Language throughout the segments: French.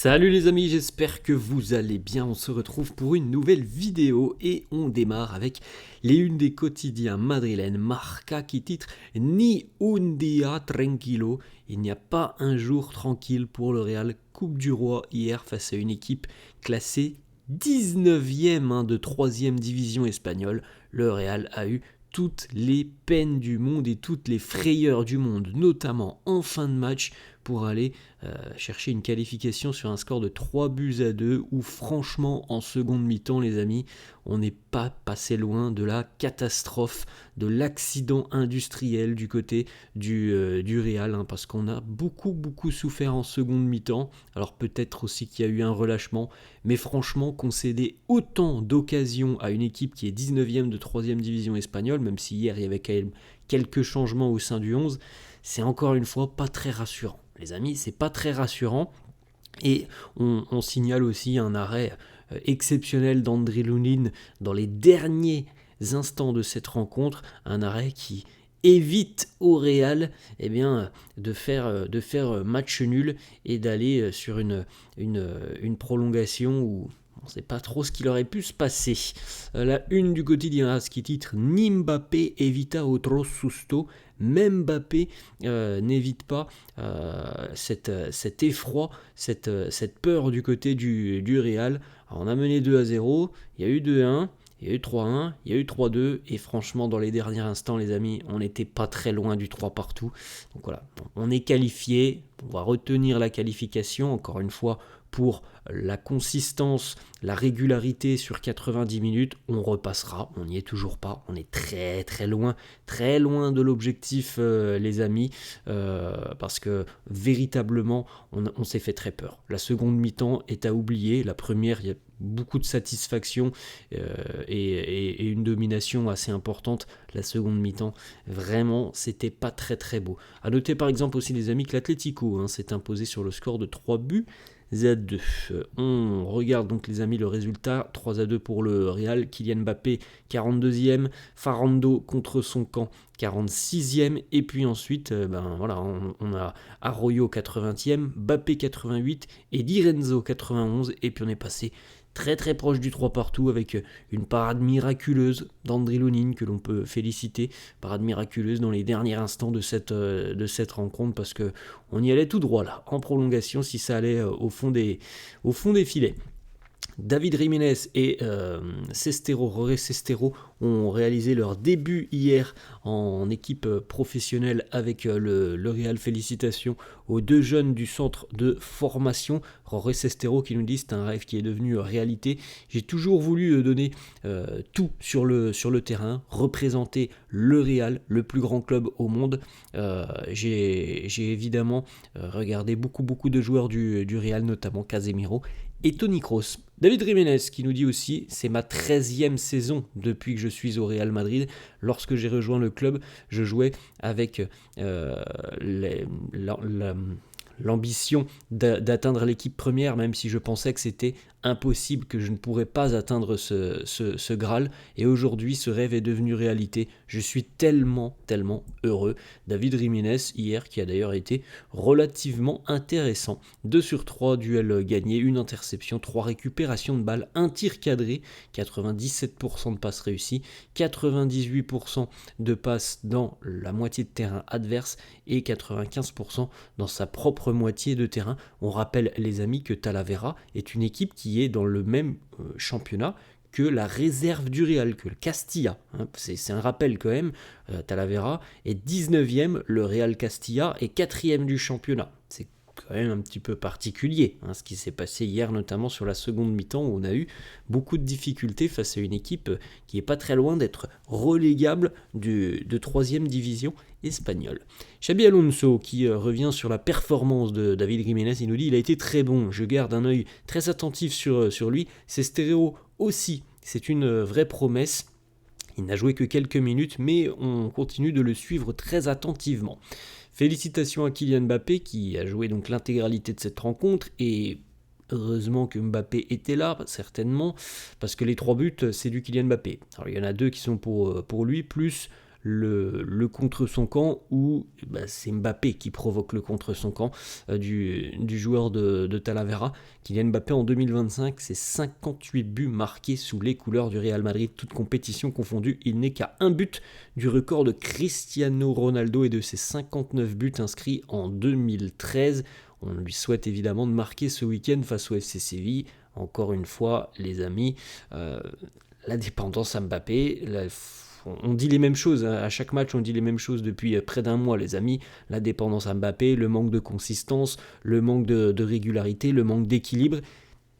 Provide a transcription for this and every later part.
Salut les amis, j'espère que vous allez bien. On se retrouve pour une nouvelle vidéo et on démarre avec les unes des quotidiens madrilènes. Marca qui titre Ni un día tranquilo. Il n'y a pas un jour tranquille pour le Real. Coupe du Roi hier face à une équipe classée 19e de 3e division espagnole. Le Real a eu toutes les peines du monde et toutes les frayeurs du monde, notamment en fin de match, pour aller chercher une qualification sur un score de 3-2, où franchement, en seconde mi-temps, les amis, on n'est pas passé loin de la catastrophe, de l'accident industriel du côté du Real, parce qu'on a beaucoup souffert en seconde mi-temps. Alors peut-être aussi qu'il y a eu un relâchement, mais franchement, concéder autant d'occasions à une équipe qui est 19e de 3e division espagnole, même si hier il y avait quand même quelques changements au sein du 11, c'est encore une fois pas très rassurant. Les amis, c'est pas très rassurant. Et on signale aussi un arrêt exceptionnel d'André Lunin dans les derniers instants de cette rencontre, un arrêt qui évite au Real de faire match nul et d'aller sur une prolongation où on ne sait pas trop ce qu'il aurait pu se passer. La une du quotidien AS qui titre Ni Mbappé evita otro susto. Même Mbappé n'évite pas cet effroi, cette peur du côté du Real. Alors on a mené 2-0, il y a eu 2-1, il y a eu 3-1, il y a eu 3-2, et franchement dans les derniers instants les amis, on n'était pas très loin du 3 partout. Donc voilà, on est qualifié, on va retenir la qualification, encore une fois, pour la consistance, la régularité sur 90 minutes, on repassera, on n'y est toujours pas, on est très loin de l'objectif les amis, parce que véritablement on s'est fait très peur. La seconde mi-temps est à oublier, la première il y a beaucoup de satisfaction et une domination assez importante. La seconde mi-temps, vraiment, c'était pas très beau. A noter par exemple aussi les amis que l'Atlético s'est imposé sur le score de 3-2. On regarde donc les amis le résultat, 3-2 pour le Real, Kylian Mbappé 42e, Farando contre son camp 46e, et puis ensuite on a Arroyo 80e, Mbappé 88 et Di Renzo 91, et puis on est passé très proche du 3 partout avec une parade miraculeuse d'André Lunin que l'on peut féliciter, parade miraculeuse dans les derniers instants de cette rencontre, parce que on y allait tout droit là, en prolongation, si ça allait au fond des filets. David Jiménez et Roré Sestero ont réalisé leur début hier en équipe professionnelle avec le Real. Félicitations aux deux jeunes du centre de formation. Roré Sestero qui nous dit c'est un rêve qui est devenu réalité. J'ai toujours voulu donner tout sur le terrain, représenter le Real, le plus grand club au monde. J'ai évidemment regardé beaucoup de joueurs du Real, notamment Casemiro et Toni Kroos. David Jiménez qui nous dit aussi, c'est ma 13e saison depuis que je suis au Real Madrid. Lorsque j'ai rejoint le club, je jouais avec l'ambition d'atteindre l'équipe première, même si je pensais que c'était impossible, que je ne pourrais pas atteindre ce Graal, et aujourd'hui ce rêve est devenu réalité. Je suis tellement heureux. David Jiménez hier, qui a d'ailleurs été relativement intéressant. 2 sur 3 duels gagnés, une interception, 3 récupérations de balles, un tir cadré, 97% de passes réussies, 98% de passes dans la moitié de terrain adverse et 95% dans sa propre moitié de terrain. On rappelle les amis que Talavera est une équipe qui est dans le même championnat que la réserve du Real, que le Castilla. C'est un rappel quand même. Talavera est 19e, le Real Castilla est 4e du championnat. C'est quand même un petit peu particulier, ce qui s'est passé hier, notamment sur la seconde mi-temps, où on a eu beaucoup de difficultés face à une équipe qui n'est pas très loin d'être relégable de 3e division espagnole. Xabi Alonso qui revient sur la performance de David Jiménez, il nous dit il a été très bon, je garde un œil très attentif sur lui. C'est stéréo aussi, c'est une vraie promesse. Il n'a joué que quelques minutes, mais on continue de le suivre très attentivement. Félicitations à Kylian Mbappé qui a joué donc l'intégralité de cette rencontre, et heureusement que Mbappé était là, certainement, parce que les 3 buts c'est du Kylian Mbappé. Alors il y en a 2 qui sont pour lui, plus le contre son camp, ou c'est Mbappé qui provoque le contre son camp du joueur de Talavera. Kylian Mbappé en 2025, c'est 58 buts marqués sous les couleurs du Real Madrid, toutes compétitions confondues. Il n'est qu'à un but du record de Cristiano Ronaldo et de ses 59 buts inscrits en 2013. On lui souhaite évidemment de marquer ce week-end face au FC Séville. Encore une fois, les amis, la dépendance à Mbappé, on dit les mêmes choses, à chaque match on dit les mêmes choses depuis près d'un mois, les amis. La dépendance à Mbappé, le manque de consistance, le manque de régularité, le manque d'équilibre.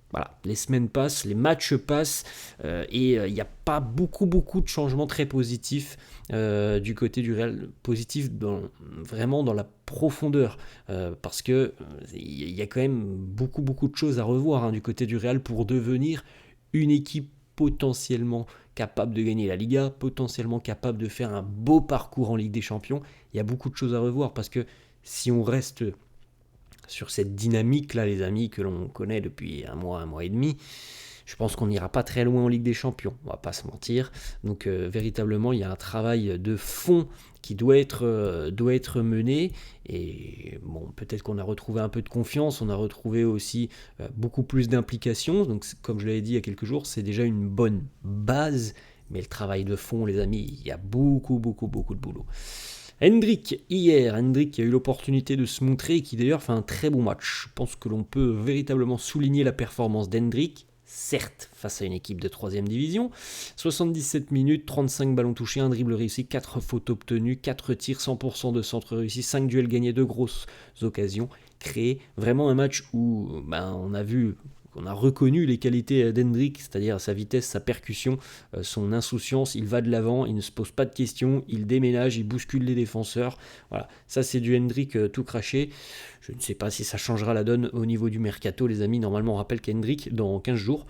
Voilà, les semaines passent, les matchs passent, et il n'y a pas beaucoup de changements très positifs du côté du Real, positifs vraiment dans la profondeur, parce que il y a quand même beaucoup de choses à revoir du côté du Real pour devenir une équipe potentiellement capable de gagner la Liga, potentiellement capable de faire un beau parcours en Ligue des Champions. Il y a beaucoup de choses à revoir, parce que si on reste sur cette dynamique-là, les amis, que l'on connaît depuis un mois et demi, je pense qu'on n'ira pas très loin en Ligue des Champions, on va pas se mentir. Donc véritablement, il y a un travail de fond qui doit être mené, et bon, peut-être qu'on a retrouvé un peu de confiance, on a retrouvé aussi beaucoup plus d'implication. Donc comme je l'avais dit il y a quelques jours, c'est déjà une bonne base, mais le travail de fond, les amis, il y a beaucoup de boulot. Hendrick hier, Hendrick qui a eu l'opportunité de se montrer et qui d'ailleurs fait un très bon match. Je pense que l'on peut véritablement souligner la performance d'Hendrick, certes face à une équipe de 3ème division. 77 minutes, 35 ballons touchés, un dribble réussi, 4 fautes obtenues, 4 tirs, 100% de centre réussi, 5 duels gagnés, 2 grosses occasions créées. Vraiment un match où on a reconnu les qualités d'Hendrick, c'est-à-dire sa vitesse, sa percussion, son insouciance. Il va de l'avant, il ne se pose pas de questions, il déménage, il bouscule les défenseurs. Voilà, ça c'est du Hendrick tout craché. Je ne sais pas si ça changera la donne au niveau du mercato, les amis. Normalement, on rappelle qu'Hendrick, dans 15 jours,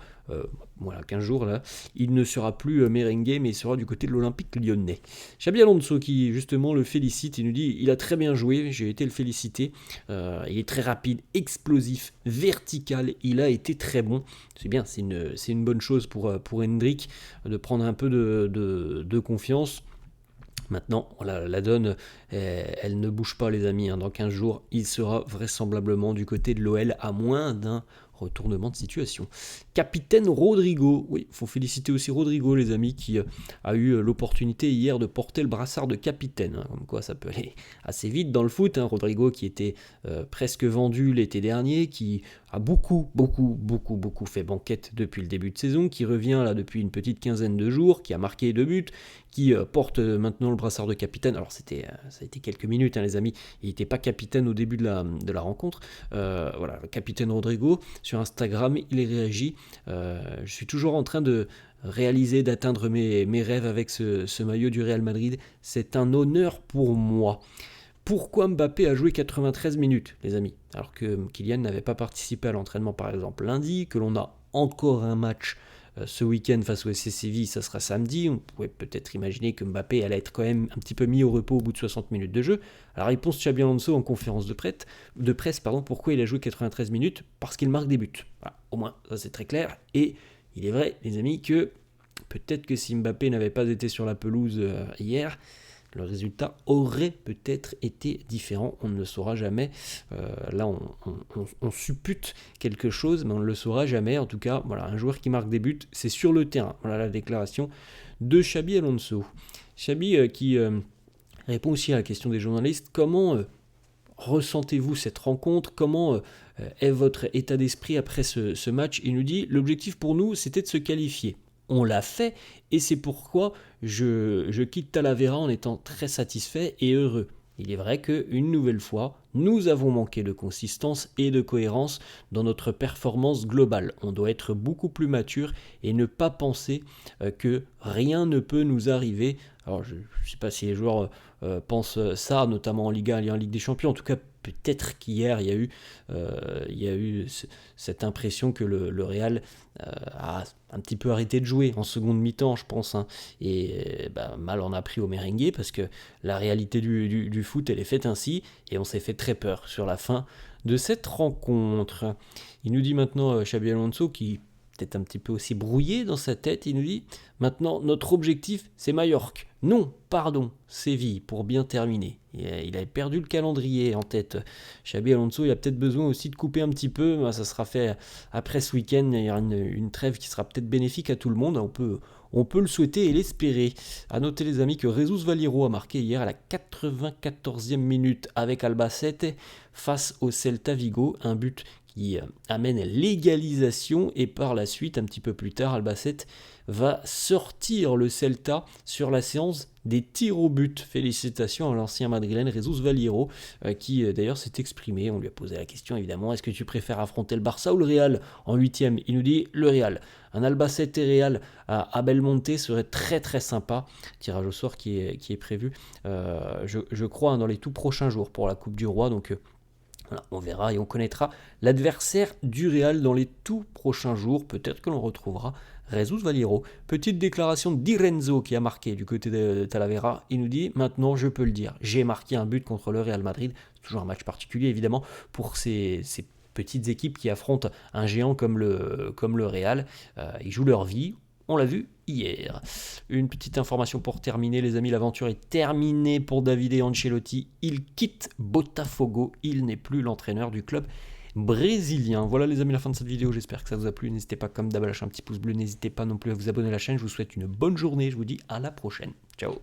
15 jours là, il ne sera plus merengue, mais il sera du côté de l'Olympique lyonnais. Xabi Alonso qui justement le félicite, il nous dit il a très bien joué, j'ai été le féliciter, il est très rapide, explosif, vertical, il a été très bon. C'est bien, c'est une bonne chose pour Hendrick de prendre un peu de confiance. Maintenant, la donne, elle ne bouge pas, les amis. Dans 15 jours, il sera vraisemblablement du côté de l'OL, à moins d'un retournement de situation. Capitaine Rodrigo, oui, il faut féliciter aussi Rodrigo, les amis, qui a eu l'opportunité hier de porter le brassard de capitaine. Comme quoi, ça peut aller assez vite dans le foot. Rodrigo qui était presque vendu l'été dernier, qui a beaucoup fait banquette depuis le début de saison, qui revient là depuis une petite quinzaine de jours, qui a marqué 2 buts, qui porte maintenant le brassard de capitaine. Alors ça a été quelques minutes, les amis, il n'était pas capitaine au début de la rencontre. Voilà, le capitaine Rodrigo, sur Instagram, il réagit. Je suis toujours en train de réaliser, d'atteindre mes rêves avec ce maillot du Real Madrid. C'est un honneur pour moi. Pourquoi Mbappé a joué 93 minutes, les amis, alors que Kylian n'avait pas participé à l'entraînement par exemple lundi, que l'on a encore un match ce week-end face au FC Séville, ça sera samedi. On pouvait peut-être imaginer que Mbappé allait être quand même un petit peu mis au repos au bout de 60 minutes de jeu. Alors réponse Xabi Alonso en conférence de presse, pourquoi il a joué 93 minutes? Parce qu'il marque des buts. Voilà, au moins, ça c'est très clair. Et il est vrai, les amis, que peut-être que si Mbappé n'avait pas été sur la pelouse hier, le résultat aurait peut-être été différent, on ne le saura jamais. Là, on suppute quelque chose, mais on ne le saura jamais. En tout cas, voilà, un joueur qui marque des buts, c'est sur le terrain. Voilà la déclaration de Xabi Alonso. Xabi qui répond aussi à la question des journalistes. Comment ressentez-vous cette rencontre? Comment est votre état d'esprit après ce match? Il nous dit, l'objectif pour nous, c'était de se qualifier. On l'a fait, et c'est pourquoi je quitte Talavera en étant très satisfait et heureux. Il est vrai qu'une nouvelle fois, nous avons manqué de consistance et de cohérence dans notre performance globale. On doit être beaucoup plus mature et ne pas penser que rien ne peut nous arriver. Alors je ne sais pas si les joueurs pensent ça, notamment en Liga et en Ligue des Champions. En tout cas, peut-être qu'hier, il y a eu cette impression que le Real a un petit peu arrêté de jouer en seconde mi-temps, je pense. Et mal en a pris au merengue, parce que la réalité du foot, elle est faite ainsi. Et on s'est fait très peur sur la fin de cette rencontre. Il nous dit maintenant, Xabi Alonso, qui peut-être un petit peu aussi brouillé dans sa tête. Il nous dit, maintenant, notre objectif, c'est Majorque. Non, pardon, Séville, pour bien terminer. Il avait perdu le calendrier en tête. Xabi Alonso, il a peut-être besoin aussi de couper un petit peu. Ça sera fait après ce week-end. Il y aura une trêve qui sera peut-être bénéfique à tout le monde. On peut le souhaiter et l'espérer. A noter les amis que Jesus Valero a marqué hier à la 94e minute avec Albacete face au Celta Vigo. Un but qui amène l'égalisation et par la suite, un petit peu plus tard, Albacete va sortir le Celta sur la séance des tirs au but. Félicitations à l'ancien madrilène Jesus Valero qui d'ailleurs s'est exprimé. On lui a posé la question évidemment, est-ce que tu préfères affronter le Barça ou le Real en 8e? Il nous dit le Real. Un Albacete Real à Belmonte serait très très sympa. Tirage au sort qui est prévu, je crois, dans les tout prochains jours pour la Coupe du Roi. Donc voilà, on verra et on connaîtra l'adversaire du Real dans les tout prochains jours. Peut-être que l'on retrouvera Jesus Valero. Petite déclaration de Di Renzo qui a marqué du côté de Talavera. Il nous dit, maintenant je peux le dire, j'ai marqué un but contre le Real Madrid. C'est toujours un match particulier évidemment pour ces petites équipes qui affrontent un géant comme le Real. Ils jouent leur vie. On l'a vu hier. Une petite information pour terminer, les amis, l'aventure est terminée pour Davide Ancelotti. Il quitte Botafogo, il n'est plus l'entraîneur du club brésilien. Voilà les amis, la fin de cette vidéo, j'espère que ça vous a plu. N'hésitez pas comme d'hab à lâcher un petit pouce bleu, n'hésitez pas non plus à vous abonner à la chaîne. Je vous souhaite une bonne journée, je vous dis à la prochaine. Ciao.